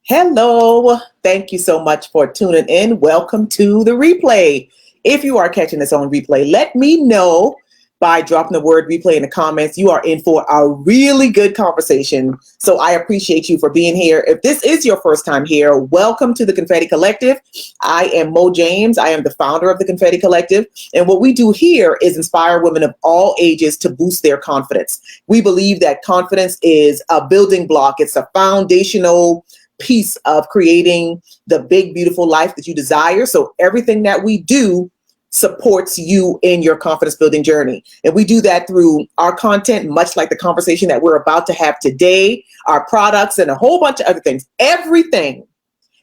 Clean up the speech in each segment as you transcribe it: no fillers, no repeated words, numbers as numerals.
Hello. Thank you so much for tuning in. Welcome to the replay. If you are catching this on replay, let me know by dropping the word replay in the comments. You are in for a really good conversation. So I appreciate you for being here. If this is your first time here, welcome to the Confetti Collective. I am Mo James. I am the founder of the Confetti Collective. And what we do here is inspire women of all ages to boost their confidence. We believe that confidence is a building block. It's a foundational piece of creating the big, beautiful life that you desire. So everything that we do supports you in your confidence building journey. And we do that through our content, much like the conversation that we're about to have today, our products, and a whole bunch of other things. Everything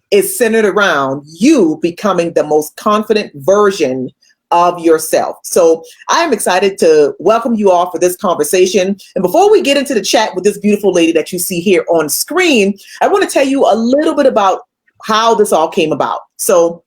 is centered around you becoming the most confident version of yourself. So I am excited to welcome you all for this conversation. And before we get into the chat with this beautiful lady that you see here on screen, I want to tell you a little bit about how this all came about. So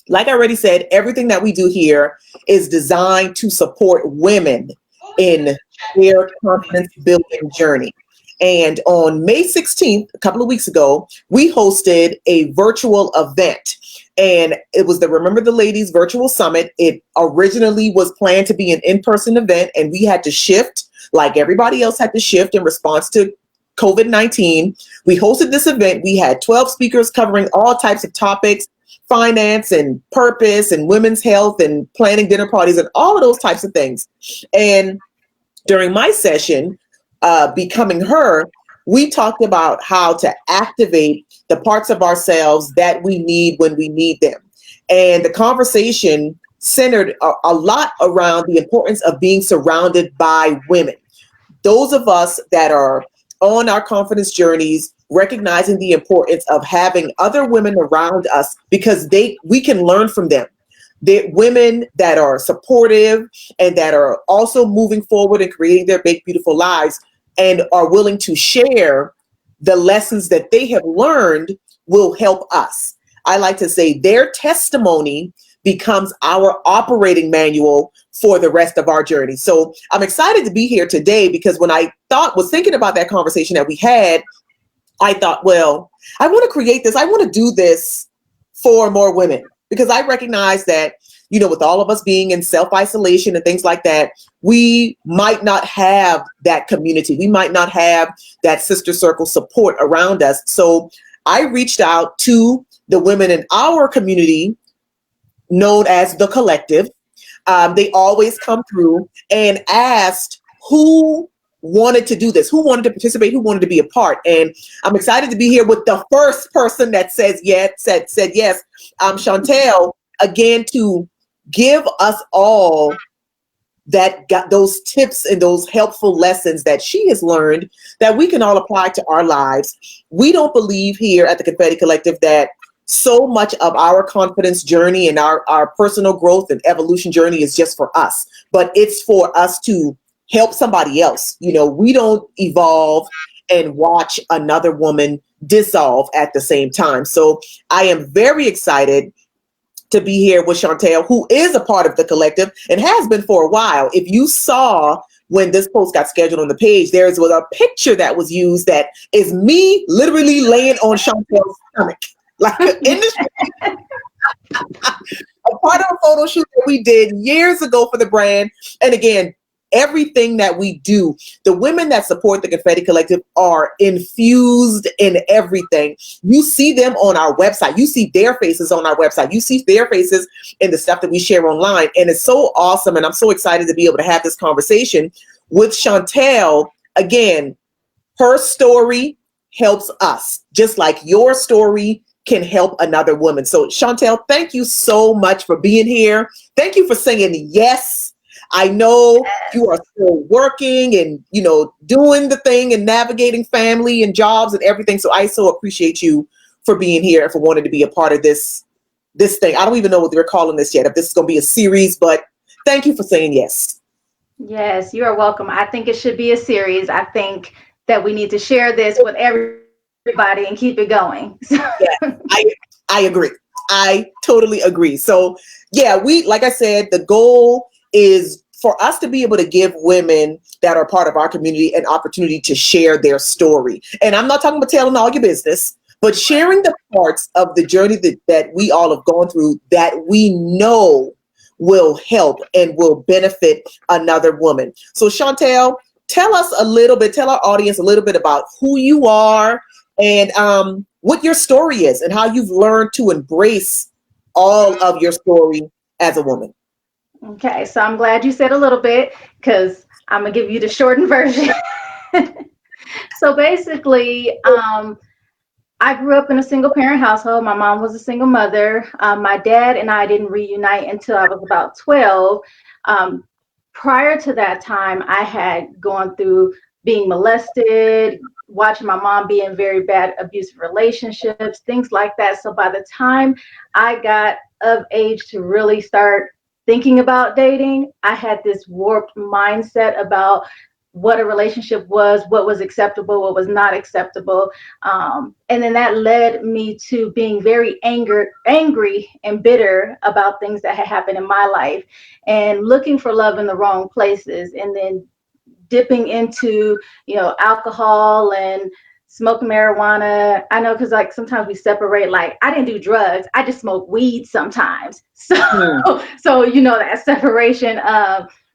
like I already said, everything that we do here is designed to support women in their confidence building journey. And on May 16th, a couple of weeks ago, we hosted a virtual event. And it was the Remember the Ladies Virtual Summit. It originally was planned to be an in-person event, and we had to shift, like everybody else had to shift in response to COVID-19. We hosted this event. We had 12 speakers covering all types of topics, finance and purpose and women's health and planning dinner parties and all of those types of things. And during my session, Becoming Her, we talked about how to activate the parts of ourselves that we need when we need them. And the conversation centered a lot around the importance of being surrounded by women. Those of us that are on our confidence journeys, recognizing the importance of having other women around us because we can learn from them. They're women that are supportive and that are also moving forward and creating their big, beautiful lives and are willing to share the lessons that they have learned will help us. I like to say their testimony becomes our operating manual for the rest of our journey. So I'm excited to be here today because when I was thinking about that conversation that we had, I thought, well, I want to create this. I want to do this for more women because I recognize that, with all of us being in self-isolation and things like that, we might not have that community. We might not have that sister circle support around us. So I reached out to the women in our community known as the Collective. They always come through and asked who wanted to do this, who wanted to participate, who wanted to be a part. And I'm excited to be here with the first person that said yes, Shontel, again, to give us all that got those tips and those helpful lessons that she has learned that we can all apply to our lives. We don't believe here at the Confetti Collective that so much of our confidence journey and our personal growth and evolution journey is just for us, but it's for us to help somebody else. We don't evolve and watch another woman dissolve at the same time. So I am very excited to be here with Shontel, who is a part of the collective and has been for a while. If you saw when this post got scheduled on the page, there was a picture that was used that is me literally laying on Shontel's stomach, like in the a part of a photo shoot that we did years ago for the brand. And again, everything that we do, the women that support the Confetti Collective are infused in everything. You see them on our website. You see their faces on our website. You see their faces in the stuff that we share online. And it's so awesome. And I'm so excited to be able to have this conversation with Shontel. Again, her story helps us, just like your story can help another woman. So Shontel, thank you so much for being here. Thank you for saying yes. I know you are still working and, doing the thing and navigating family and jobs and everything. So I so appreciate you for being here and for wanting to be a part of this thing. I don't even know what they're calling this yet, if this is going to be a series, but thank you for saying yes. Yes, you are welcome. I think it should be a series. I think that we need to share this with everybody and keep it going. Yeah, I agree. I totally agree. So yeah, like I said, the goal is for us to be able to give women that are part of our community an opportunity to share their story. And I'm not talking about telling all your business, but sharing the parts of the journey that we all have gone through that we know will help and will benefit another woman. So Shontel, tell our audience a little bit about who you are and what your story is and how you've learned to embrace all of your story as a woman. Okay, so I'm glad you said a little bit because I'm gonna give you the shortened version. So basically, I grew up in a single parent household. My mom was a single mother. My dad and I didn't reunite until I was about 12. Um, Prior to that time, I had gone through being molested, watching my mom be in very bad abusive relationships, things like that. So by the time I got of age to really start thinking about dating, I had this warped mindset about what a relationship was, what was acceptable, what was not acceptable. And then that led me to being very angry and bitter about things that had happened in my life and looking for love in the wrong places, and then dipping into, alcohol and smoking marijuana. I know, because like sometimes we separate, like I didn't do drugs, I just smoke weed sometimes. So that separation.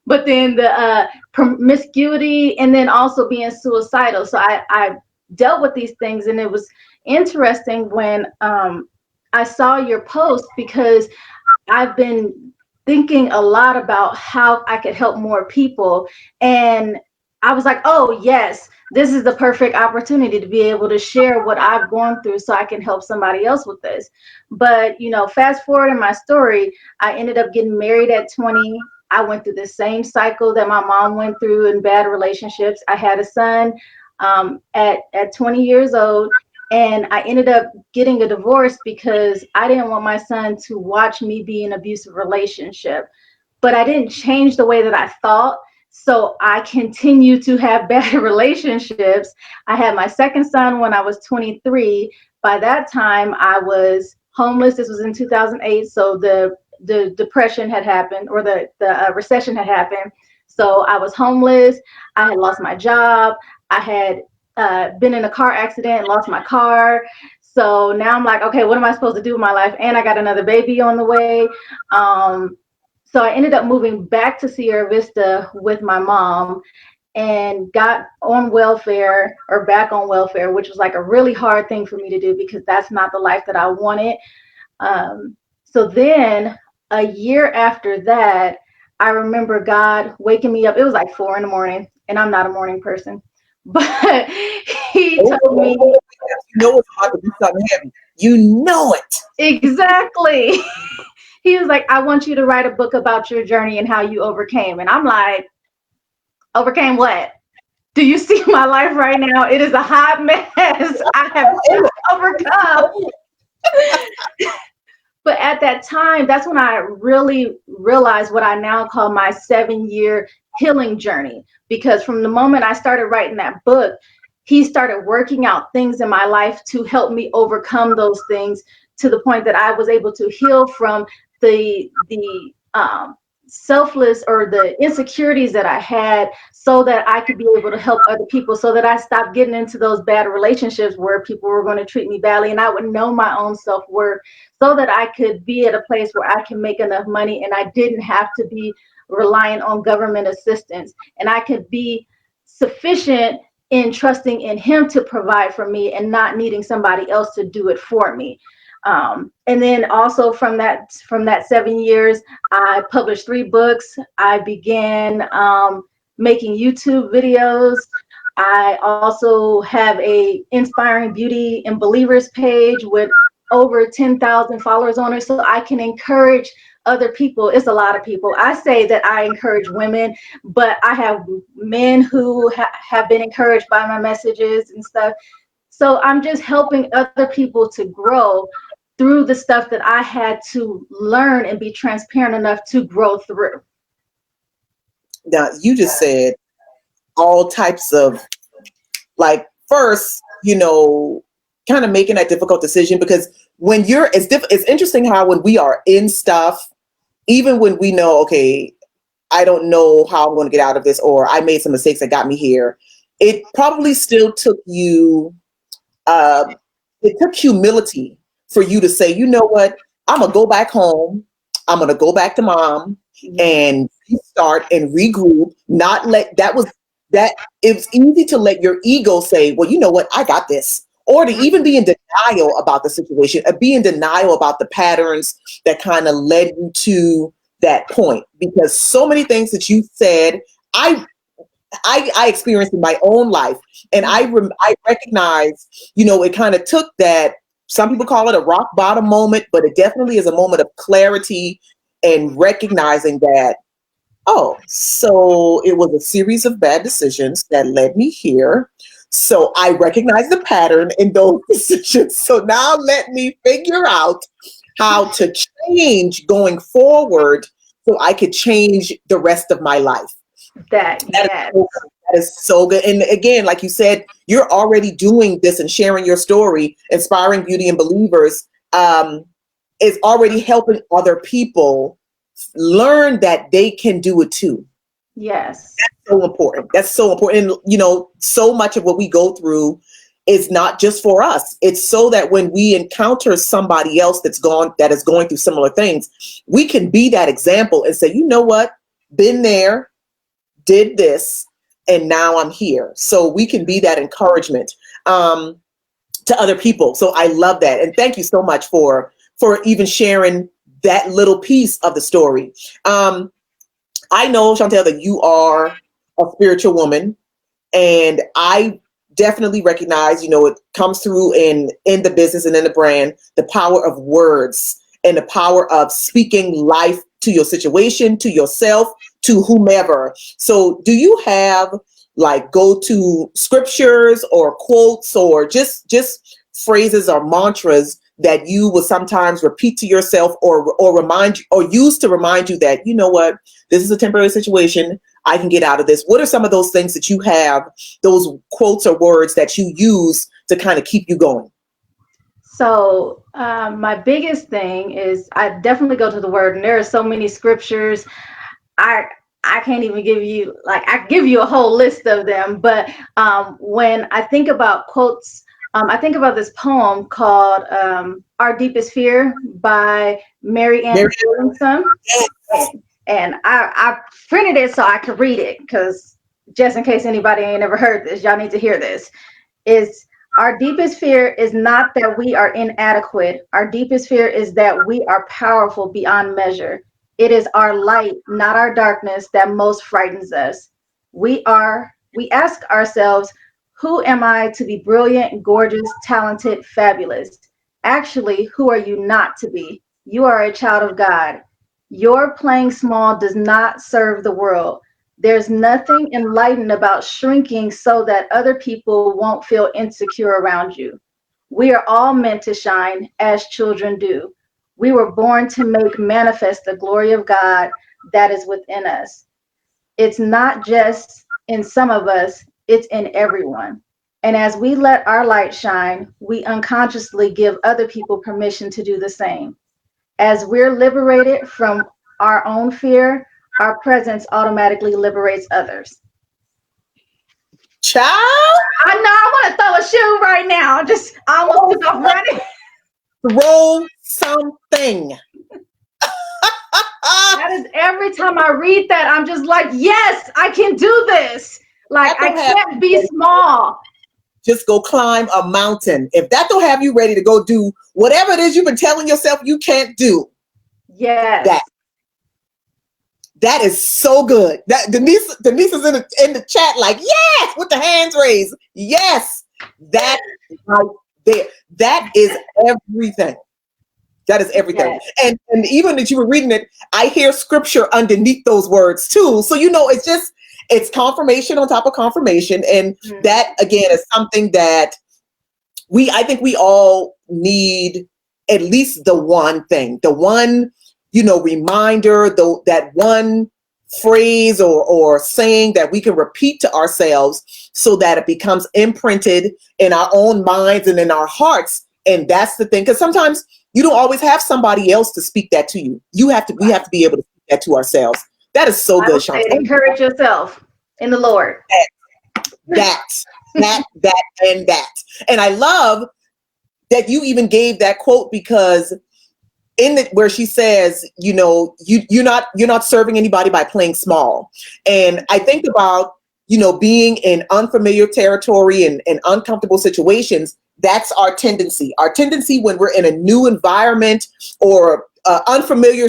But then the promiscuity, and then also being suicidal. So I dealt with these things, and it was interesting when I saw your post, because I've been thinking a lot about how I could help more people. And I was like, oh, yes, this is the perfect opportunity to be able to share what I've gone through so I can help somebody else with this. But, fast forward in my story, I ended up getting married at 20. I went through the same cycle that my mom went through in bad relationships. I had a son at 20 years old. And I ended up getting a divorce because I didn't want my son to watch me be in an abusive relationship. But I didn't change the way that I thought. So I continue to have bad relationships. I had my second son when I was 23. By that time, I was homeless. This was in 2008. So the depression had happened, or the recession had happened. So I was homeless. I had lost my job. I had been in a car accident, lost my car. So now I'm like, okay, what am I supposed to do with my life? And I got another baby on the way. So I ended up moving back to Sierra Vista with my mom and got on welfare, or back on welfare, which was like a really hard thing for me to do because that's not the life that I wanted. So then a year after that, I remember God waking me up. It was like 4 a.m, and I'm not a morning person. But he told me, it's hard to do something heavy. You know it. Exactly. He was like, I want you to write a book about your journey and how you overcame. And I'm like, overcame what? Do you see my life right now? It is a hot mess. I have not overcome. But at that time, that's when I really realized what I now call my 7-year healing journey. Because from the moment I started writing that book, he started working out things in my life to help me overcome those things, to the point that I was able to heal from the selfless, or the insecurities that I had, so that I could be able to help other people, so that I stopped getting into those bad relationships where people were going to treat me badly, and I would know my own self-worth, so that I could be at a place where I can make enough money and I didn't have to be reliant on government assistance, and I could be sufficient in trusting in him to provide for me and not needing somebody else to do it for me. And then also from that 7 years, I published 3 books. I began making YouTube videos. I also have a Inspiring Beauty and Believers page with over 10,000 followers on it, so I can encourage other people. It's a lot of people. I say that I encourage women, but I have men who have been encouraged by my messages and stuff. So I'm just helping other people to grow through the stuff that I had to learn and be transparent enough to grow through. Now, you just said all types of, like, first, kind of making that difficult decision, because when it's interesting how when we are in stuff, even when we know, okay, I don't know how I'm going to get out of this, or I made some mistakes that got me here, it probably still took you it took humility for you to say, you know what, I'm gonna go back home. I'm gonna go back to mom and restart and regroup. Not let that was that it was easy to let your ego say, well, you know what, I got this. Or to even be in denial about the situation, be in denial about the patterns that kind of led you to that point. Because so many things that you said, I experienced in my own life, and I recognize, you know, it kind of took that. Some people call it a rock bottom moment, but it definitely is a moment of clarity and recognizing that, oh, so it was a series of bad decisions that led me here. So I recognize the pattern in those decisions. So now let me figure out how to change going forward so I could change the rest of my life. That, That is yes. so good. That is so good. And again, like you said, you're already doing this and sharing your story, inspiring beauty and believers, is already helping other people learn that they can do it too. Yes. That's so important. That's so important. And, you know, so much of what we go through is not just for us. It's so that when we encounter somebody else that is going through similar things, we can be that example and say, you know what, been there, did this, and now I'm here. So we can be that encouragement to other people. So I love that. And thank you so much for even sharing that little piece of the story. I know, Shontel, that you are a spiritual woman, and I definitely recognize, you know, it comes through in the business and in the brand, the power of words and the power of speaking life to your situation, to yourself, to whomever. So do you have like go-to scriptures or quotes or just phrases or mantras that you will sometimes repeat to yourself or remind you or use to remind you that, you know what, this is a temporary situation. I can get out of this. What are some of those things that you have, those quotes or words that you use to kind of keep you going? So my biggest thing is I definitely go to the word, and there are so many scriptures. I I can't even give you, like, I give you a whole list of them. But when I think about quotes, I think about this poem called "Our Deepest Fear" by Mary Ann Mary- Williamson, and I printed it so I could read it, because just in case anybody ain't ever heard this, y'all need to hear this. Is our deepest fear is not that we are inadequate. Our deepest fear is that we are powerful beyond measure. It is our light, not our darkness, that most frightens us. We ask ourselves, who am I to be brilliant, gorgeous, talented, fabulous? Actually, who are you not to be? You are a child of God. Your playing small does not serve the world. There's nothing enlightened about shrinking so that other people won't feel insecure around you. We are all meant to shine as children do. We were born to make manifest the glory of God that is within us. It's not just in some of us, it's in everyone. And as we let our light shine, we unconsciously give other people permission to do the same. As we're liberated from our own fear, our presence automatically liberates others. Child, I know I want to throw a shoe right now. I almost took off running. throw something. That is every time I read that, I'm just like, yes, I can do this. Like, That I don't have can't be small. just go climb a mountain. If that don't have you ready to go do whatever it is you've been telling yourself you can't do, Yes. that that is so good. That Denise is in the chat like, yes, with the hands raised. Yes, that right there. That is everything. That is everything. Yes. And even as you were reading it, I hear scripture underneath those words too. So you know, it's confirmation on top of confirmation. And that again is something that I think we all need at least the one thing, the one, you know, reminder, that one phrase or saying that we can repeat to ourselves so that it becomes imprinted in our own minds and in our hearts. And that's the thing, because sometimes you don't always have somebody else to speak that to you. We have to be able to speak that to ourselves. That is so good, Shontel. Encourage yourself in the Lord. That, and that. And I love that you even gave that quote, because in the where she says, you're not serving anybody by playing small. And I think about, being in unfamiliar territory and uncomfortable situations. That's our tendency. Our tendency when we're in a new environment or unfamiliar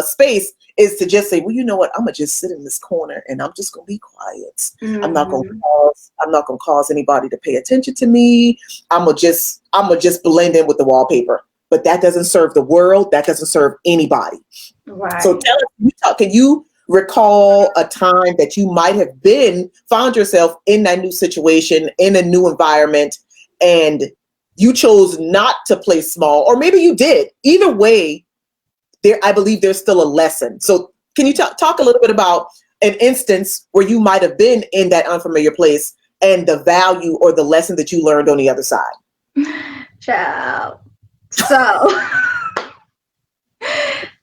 space is to just say, well, you know what, I'm gonna just sit in this corner and I'm just gonna be quiet. Mm-hmm. I'm not gonna cause anybody to pay attention to me. I'm gonna just blend in with the wallpaper. But that doesn't serve the world. That doesn't serve anybody. Right. So tell us, can you recall a time that you might have found yourself in that new situation, in a new environment, and you chose not to play small, or maybe you did? Either way, I believe there's still a lesson. So can you talk a little bit about an instance where you might have been in that unfamiliar place and the value or the lesson that you learned on the other side? Child. So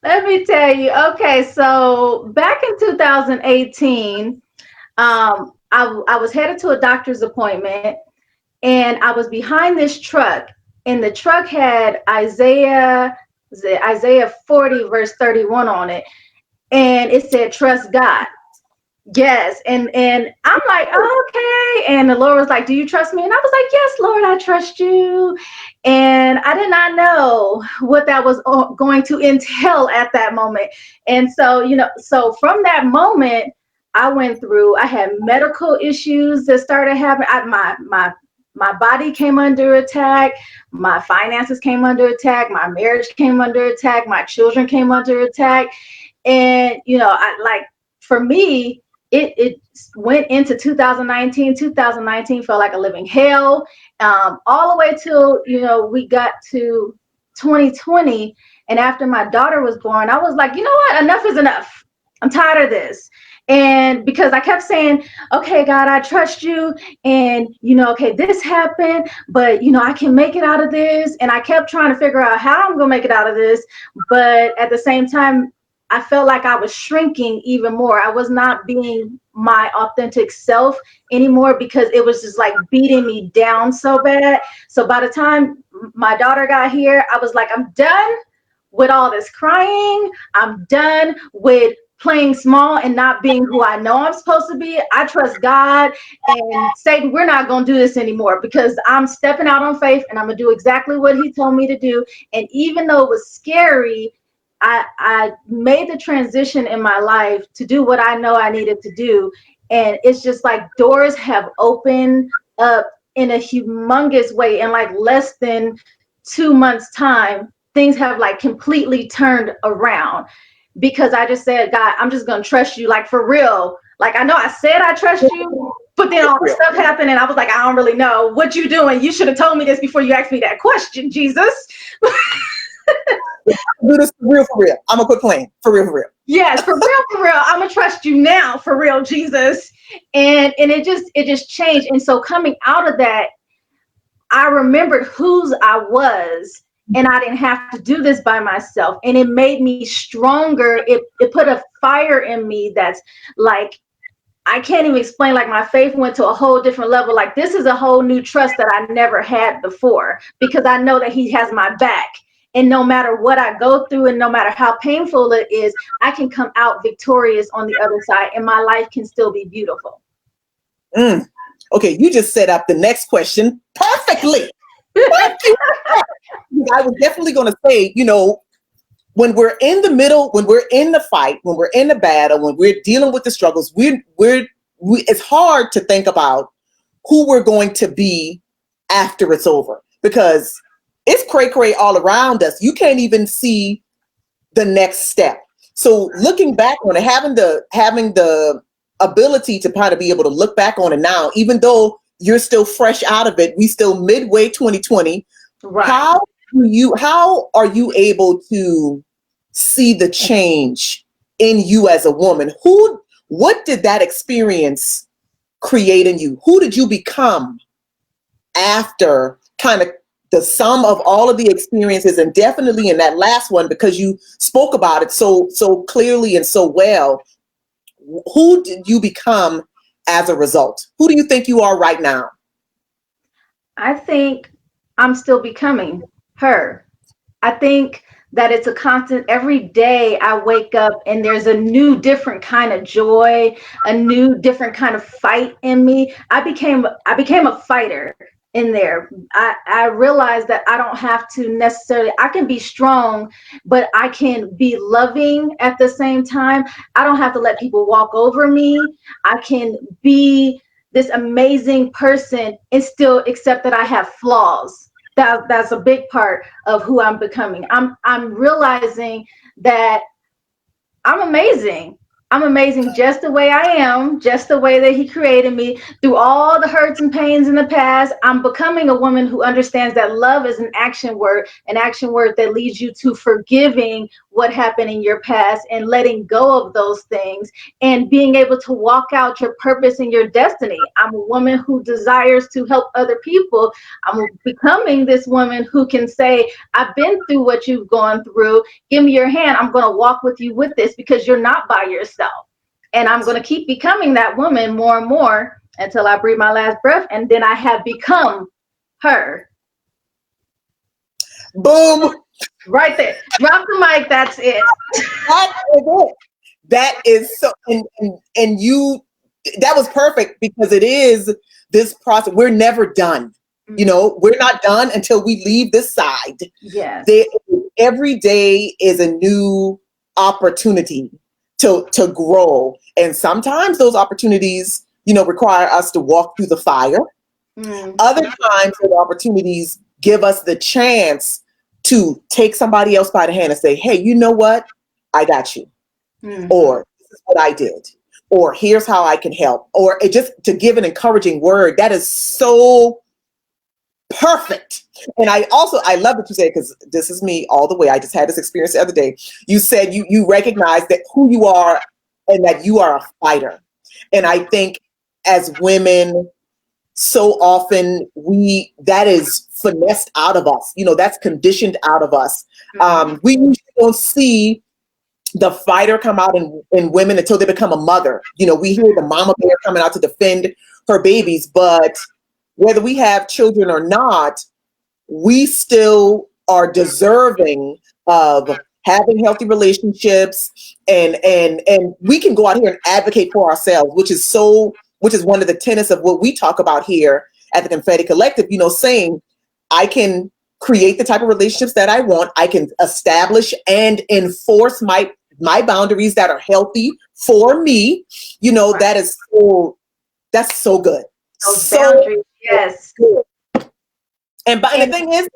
let me tell you. Okay, so back in 2018, I was headed to a doctor's appointment, and I was behind this truck, and the truck had Isaiah 40 verse 31 on it, and it said, "Trust God." Yes. And I'm like, okay. And the Lord was like, "Do you trust me?" And I was like, "Yes, Lord, I trust you." And I did not know what that was going to entail at that moment. And so, so from that moment, I had medical issues that started happening. My body came under attack. My finances came under attack. My marriage came under attack. My children came under attack. And, for me, it went into 2019. 2019 felt like a living hell, all the way till we got to 2020. And after my daughter was born, I was like, you know what, enough is enough. I'm tired of this. And because I kept saying, okay, God, I trust you, and okay, this happened, but I can make it out of this. And I kept trying to figure out how I'm gonna make it out of this, but at the same time, I felt like I was shrinking even more. I was not being my authentic self anymore, because it was just like beating me down so bad. So by the time my daughter got here, I was like, I'm done with all this crying. I'm done with playing small and not being who I know I'm supposed to be. I trust God, and Satan, we're not going to do this anymore, because I'm stepping out on faith and I'm going to do exactly what he told me to do. And even though it was scary, I made the transition in my life to do what I know I needed to do. And it's just like doors have opened up in a humongous way. In like less than 2 months' time, things have like completely turned around, because I just said, God, I'm just going to trust you, like for real. Like, I know I said I trust you, but then all this stuff happened and I was like, I don't really know what you doing. You should have told me this before you asked me that question, Jesus. Do this for real. I'm gonna quit playing for real. Yes, for real. I'm gonna trust you now, for real, Jesus. And it just changed. And so coming out of that, I remembered whose I was, and I didn't have to do this by myself. And it made me stronger. It put a fire in me that's like, I can't even explain. Like, my faith went to a whole different level. Like, this is a whole new trust that I never had before, because I know that he has my back. And no matter what I go through, and no matter how painful it is, I can come out victorious on the other side, and my life can still be beautiful. Okay, you just set up the next question perfectly. I was definitely going to say, when we're in the middle, when we're in the fight, when we're in the battle, when we're dealing with the struggles, it's hard to think about who we're going to be after it's over, because it's cray all around us. You can't even see the next step. So looking back on it, having the ability to kind of be able to look back on it now, even though you're still fresh out of it, we still midway 2020. Right. How are you able to see the change in you as a woman? What did that experience create in you? Who did you become after kind of the sum of all of the experiences, and definitely in that last one, because you spoke about it so clearly and so well? Who did you become as a result? Who do you think you are right now? I think I'm still becoming her. I think that it's a constant. Every day I wake up and there's a new different kind of joy, a new different kind of fight in me. I became a fighter in there. I realized that I don't have to necessarily, I can be strong, but I can be loving at the same time. I don't have to let people walk over me. I can be this amazing person and still accept that I have flaws. That's a big part of who I'm becoming. I'm realizing that I'm amazing. I'm amazing just the way I am, just the way that he created me. Through all the hurts and pains in the past, I'm becoming a woman who understands that love is an action word that leads you to forgiving what happened in your past and letting go of those things and being able to walk out your purpose and your destiny. I'm a woman who desires to help other people. I'm becoming this woman who can say, I've been through what you've gone through. Give me your hand. I'm going to walk with you with this because you're not by yourself. And I'm going to keep becoming that woman more and more until I breathe my last breath. And then I have become her. Boom. Right there. Drop the mic. That's it. That is it. That is so, and you, that was perfect because it is this process. We're never done. You know, we're not done until we leave this side. Yes. Every day is a new opportunity to grow. And sometimes those opportunities, you know, require us to walk through the fire. Other times those opportunities give us the chance to take somebody else by the hand and say, hey, you know what? I got you. Or this is what I did. Or here's how I can help. Or it just to give an encouraging word. That is so perfect. And I love what you said, because this is me all the way. I just had this experience the other day. You said you recognize that who you are and that you are a fighter. And I think as women, so often that is finessed out of us. You know, that's conditioned out of us. We usually don't see the fighter come out in women until they become a mother. You know, we hear the mama bear coming out to defend her babies, but whether we have children or not, we still are deserving of having healthy relationships, and we can go out here and advocate for ourselves, which is one of the tenets of what we talk about here at the Confetti Collective, you know, saying I can create the type of relationships that I want. I can establish and enforce my boundaries that are healthy for me. You know, that's so good. Those boundaries, yes. Good. And the thing is,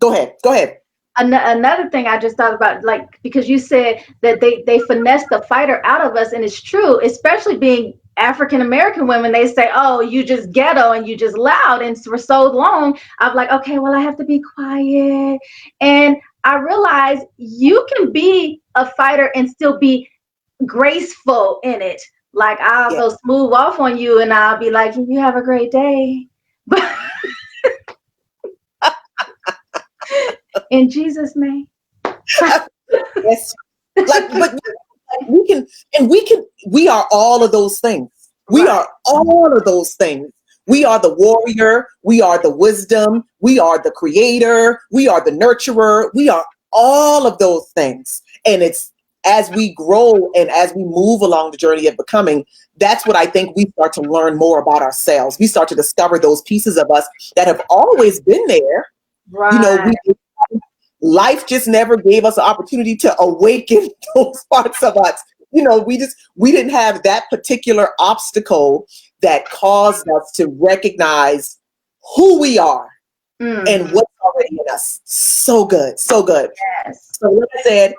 go ahead. Another thing I just thought about, like, because you said that they finesse the fighter out of us, and it's true, especially being African American women. They say, oh, you just ghetto and you just loud. And for so long, I'm like, okay, well, I have to be quiet. And I realized you can be a fighter and still be graceful in it. Like, I'll go smooth off on you and I'll be like, you have a great day. But in Jesus' name. Yes. But we are all of those things. We are all of those things. We are the warrior. We are the wisdom. We are the creator. We are the nurturer. We are all of those things. And it's as we grow and as we move along the journey of becoming, that's what I think we start to learn more about ourselves. We start to discover those pieces of us that have always been there. Right. You know, life just never gave us an opportunity to awaken those parts of us. You know, we didn't have that particular obstacle that caused us to recognize who we are and what's already in us. So good. So good. Yes. So like I said,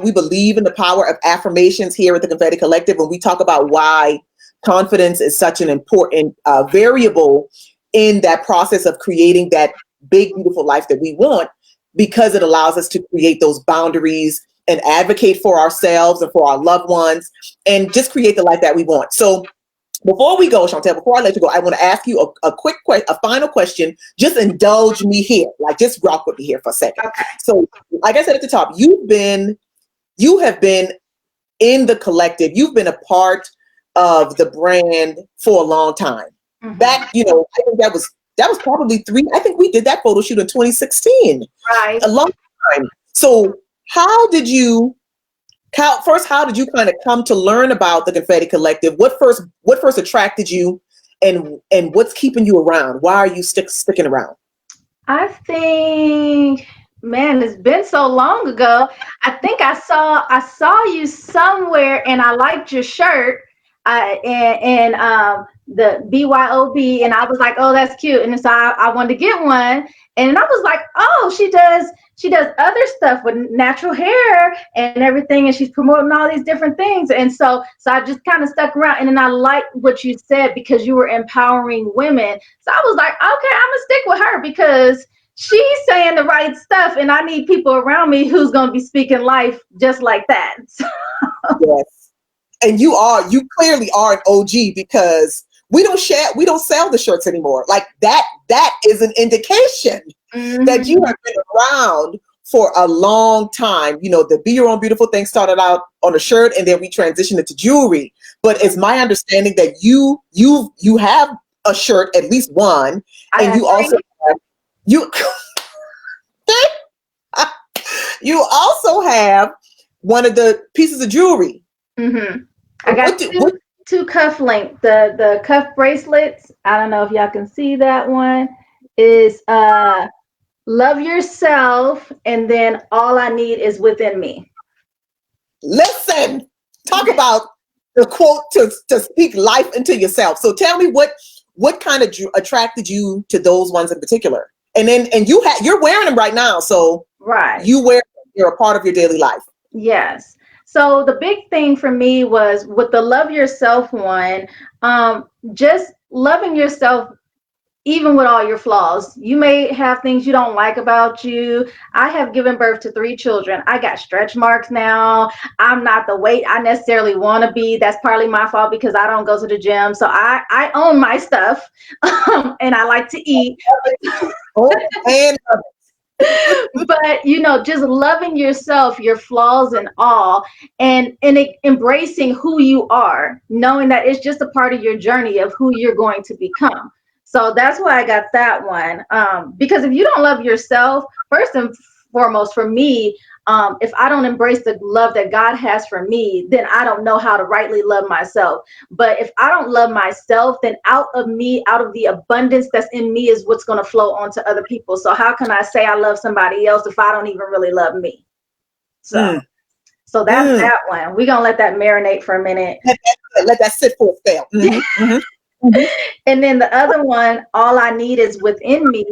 we believe in the power of affirmations here at the Confetti Collective, and we talk about why confidence is such an important variable in that process of creating that big, beautiful life that we want, because it allows us to create those boundaries and advocate for ourselves and for our loved ones and just create the life that we want. So before we go, Shontel, before I let you go, I want to ask you a final question. Just indulge me here, like just rock with me here for a second. Okay. So like I said at the top, you have been in the collective. You've been a part of the brand for a long time. That, you know, I think that was probably I think we did that photo shoot in 2016. Right. A long time. So how did you kind of come to learn about the Confetti Collective? What first attracted you, and what's keeping you around? Why are you sticking around? I think, man, it's been so long ago. I think I saw you somewhere, and I liked your shirt, and the BYOB, and I was like, oh, that's cute, and so I wanted to get one, and I was like, oh, she does other stuff with natural hair and everything, and she's promoting all these different things, and so I just kind of stuck around, and then I liked what you said because you were empowering women, so I was like, okay, I'm gonna stick with her because she's saying the right stuff, and I need people around me who's gonna be speaking life just like that. Yes, and you clearly are an OG because we don't sell the shirts anymore. Like that is an indication that you have been around for a long time. You know, the Be Your Own Beautiful thing started out on a shirt, and then we transitioned it to jewelry. But it's my understanding that you have a shirt, at least one, and you also have, you you also have one of the pieces of jewelry. I got two cuff link. The cuff bracelets. I don't know if y'all can see that one. Is love yourself, and then all I need is within me. Listen, talk about the quote to speak life into yourself. So tell me what kind of attracted you to those ones in particular, and you're wearing them right now. So right, you're a part of your daily life. Yes. So the big thing for me was with the love yourself one, just loving yourself even with all your flaws. You may have things you don't like about you. I have given birth to 3 children. I got stretch marks now. I'm not the weight I necessarily want to be. That's partly my fault because I don't go to the gym. So I own my stuff and I like to eat. And But just loving yourself, your flaws and all, and embracing who you are, knowing that it's just a part of your journey of who you're going to become. So that's why I got that one, because if you don't love yourself, first and foremost, for me, if I don't embrace the love that God has for me, then I don't know how to rightly love myself. But if I don't love myself, then out of me, out of the abundance that's in me is what's going to flow onto other people. So how can I say I love somebody else if I don't even really love me? So that's that one. We're going to let that marinate for a minute. Let that sit for a spell. And then the other one, all I need is within me,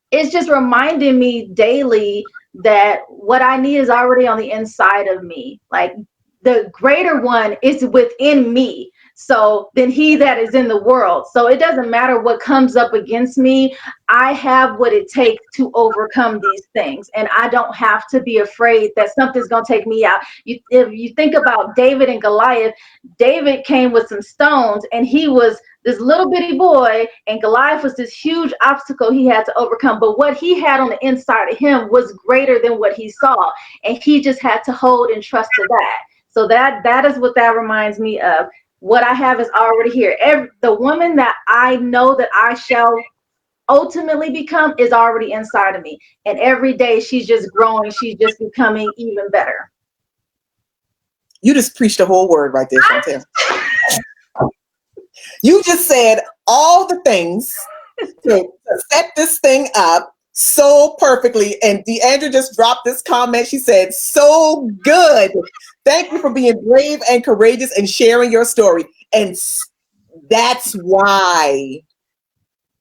is just reminding me daily that what I need is already on the inside of me. Like the greater one is within me. So then he that is in the world. So it doesn't matter what comes up against me. I have what it takes to overcome these things. And I don't have to be afraid that something's going to take me out. If you think about David and Goliath, David came with some stones and he was this little bitty boy, and Goliath was this huge obstacle he had to overcome. But what he had on the inside of him was greater than what he saw. And he just had to hold and trust to that. So that is what that reminds me of. What I have is already here. The woman that I know that I shall ultimately become is already inside of me. And every day she's just growing. She's just becoming even better. You just preached the whole word right there, Shontel. You just said all the things to set this thing up so perfectly. And Deandra just dropped this comment. She said, so good. Thank you for being brave and courageous and sharing your story. And that's why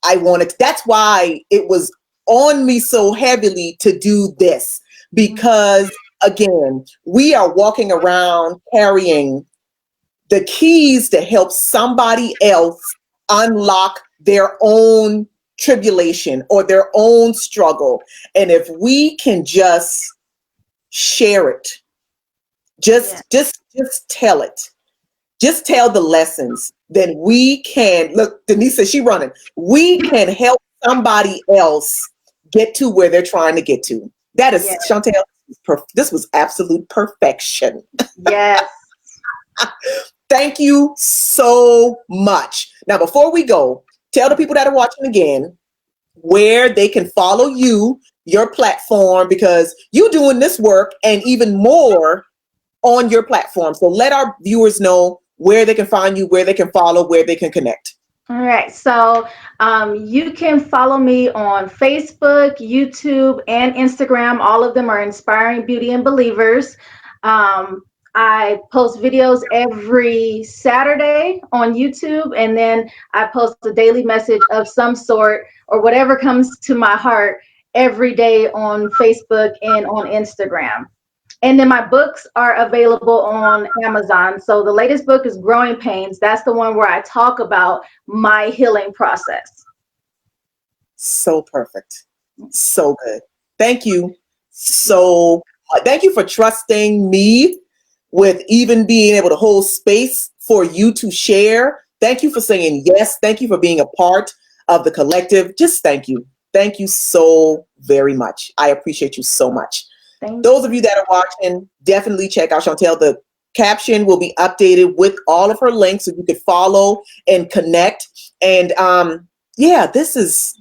that's why it was on me so heavily to do this. Because again, we are walking around carrying the keys to help somebody else unlock their own tribulation or their own struggle. And if we can just share it, just tell it, just tell the lessons, then we can, look, Denise says she running. We can help somebody else get to where they're trying to get to. That is, Shontel, this was absolute perfection. Yes. Thank you so much. Now, before we go, tell the people that are watching again where they can follow you, your platform, because you're doing this work and even more on your platform. So let our viewers know where they can find you, where they can follow, where they can connect. All right, so you can follow me on Facebook, YouTube, and Instagram. All of them are Inspiring Beauty and Believers. I post videos every Saturday on YouTube, and then I post a daily message of some sort or whatever comes to my heart every day on Facebook and on Instagram. And then my books are available on Amazon. So the latest book is Growing Pains. That's the one where I talk about my healing process. So perfect. So good. Thank you. Thank you for trusting me with even being able to hold space for you to share. Thank you for saying yes. Thank you for being a part of the collective. Just thank you. Thank you so very much. I appreciate you so much. Those of you that are watching, definitely check out Shontel. The caption will be updated with all of her links so you can follow and connect. And yeah, this is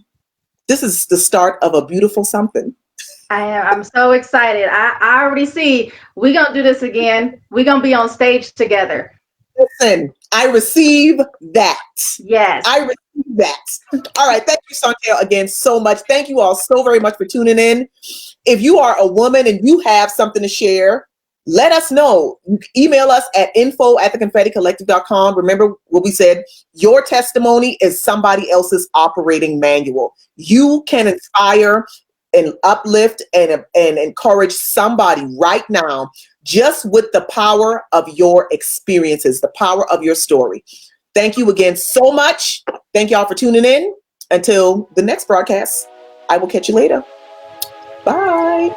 the start of a beautiful something. I'm so excited. I already see we're going to do this again. We're going to be on stage together. Listen, I receive that. Yes. I receive that. All right. Thank you, Shontel, again so much. Thank you all so very much for tuning in. If you are a woman and you have something to share, let us know. You can email us at info@theconfetticollective.com. Remember what we said, your testimony is somebody else's operating manual. You can inspire and uplift and encourage somebody right now just with the power of your experiences, the power of your story. Thank you again so much. Thank y'all for tuning in. Until the next broadcast, I will catch you later. Bye.